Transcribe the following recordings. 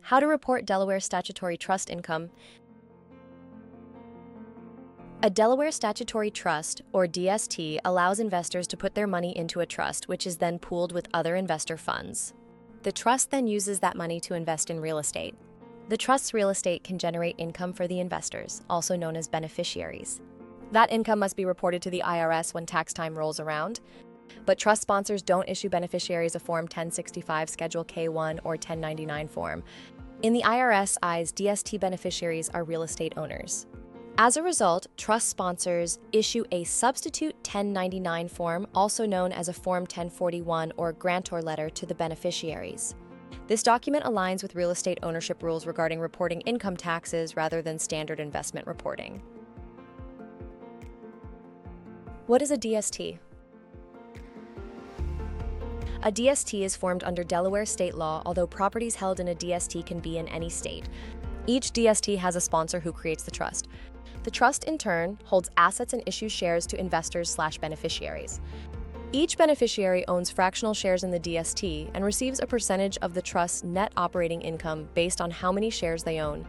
How to report Delaware Statutory Trust income. A Delaware Statutory Trust, or DST, allows investors to put their money into a trust, which is then pooled with other investor funds. The trust then uses that money to invest in real estate. The trust's real estate can generate income for the investors, also known as beneficiaries. That income must be reported to the IRS when tax time rolls around, but trust sponsors don't issue beneficiaries a Form 1065 Schedule K-1 or 1099 form. In the IRS eyes, DST beneficiaries are real estate owners. As a result, trust sponsors issue a substitute 1099 form, also known as a Form 1041 or grantor letter, to the beneficiaries. This document aligns with real estate ownership rules regarding reporting income taxes rather than standard investment reporting. What is a DST? A DST is formed under Delaware state law, although properties held in a DST can be in any state. Each DST has a sponsor who creates the trust. The trust, in turn, holds assets and issues shares to investors/beneficiaries. Each beneficiary owns fractional shares in the DST and receives a percentage of the trust's net operating income based on how many shares they own.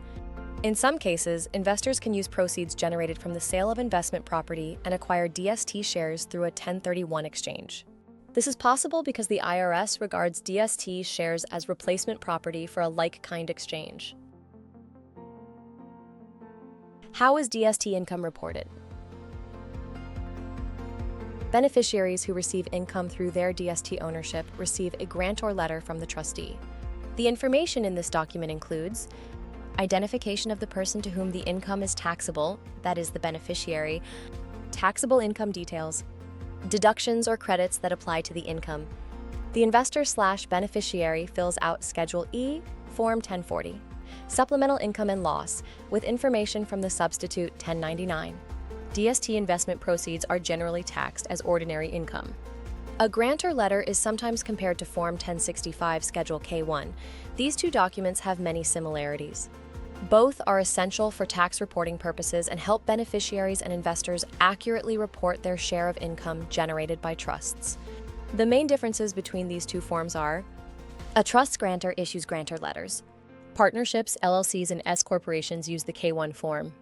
In some cases, investors can use proceeds generated from the sale of investment property and acquire DST shares through a 1031 exchange. This is possible because the IRS regards DST shares as replacement property for a like-kind exchange. How is DST income reported? Beneficiaries who receive income through their DST ownership receive a grantor letter from the trustee. The information in this document includes identification of the person to whom the income is taxable, that is, the beneficiary, taxable income details, deductions or credits that apply to the income. The investor/beneficiary fills out Schedule E, Form 1040, Supplemental Income and Loss, with information from the substitute 1099. DST investment proceeds are generally taxed as ordinary income. A grantor letter is sometimes compared to Form 1065 Schedule K-1. These two documents have many similarities. Both are essential for tax reporting purposes and help beneficiaries and investors accurately report their share of income generated by trusts. The main differences between these two forms are: a trust grantor issues grantor letters. Partnerships, LLCs, and S corporations use the K-1 form.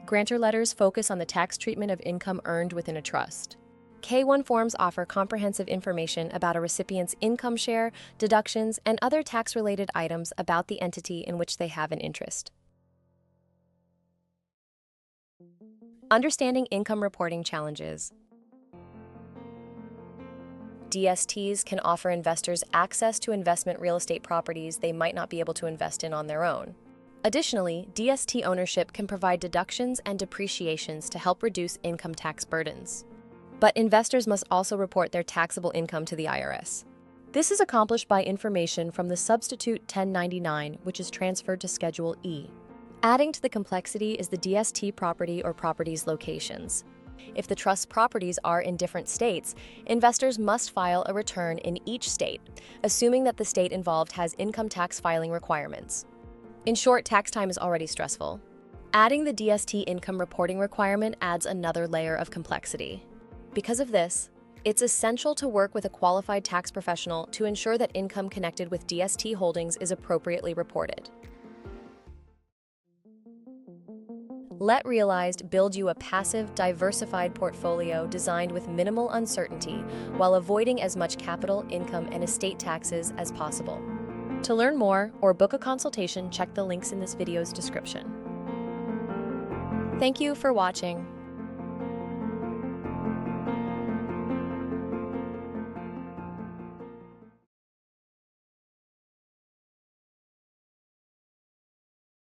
Grantor letters focus on the tax treatment of income earned within a trust. K-1 forms offer comprehensive information about a recipient's income share, deductions, and other tax-related items about the entity in which they have an interest. Understanding income reporting challenges. DSTs can offer investors access to investment real estate properties they might not be able to invest in on their own. Additionally, DST ownership can provide deductions and depreciations to help reduce income tax burdens. But investors must also report their taxable income to the IRS. This is accomplished by information from the substitute 1099, which is transferred to Schedule E. Adding to the complexity is the DST property or properties locations. If the trust properties are in different states, investors must file a return in each state, assuming that the state involved has income tax filing requirements. In short, tax time is already stressful. Adding the DST income reporting requirement adds another layer of complexity. Because of this, it's essential to work with a qualified tax professional to ensure that income connected with DST holdings is appropriately reported. Let Realized build you a passive, diversified portfolio designed with minimal uncertainty while avoiding as much capital, income, and estate taxes as possible. To learn more or book a consultation, check the links in this video's description. Thank you for watching.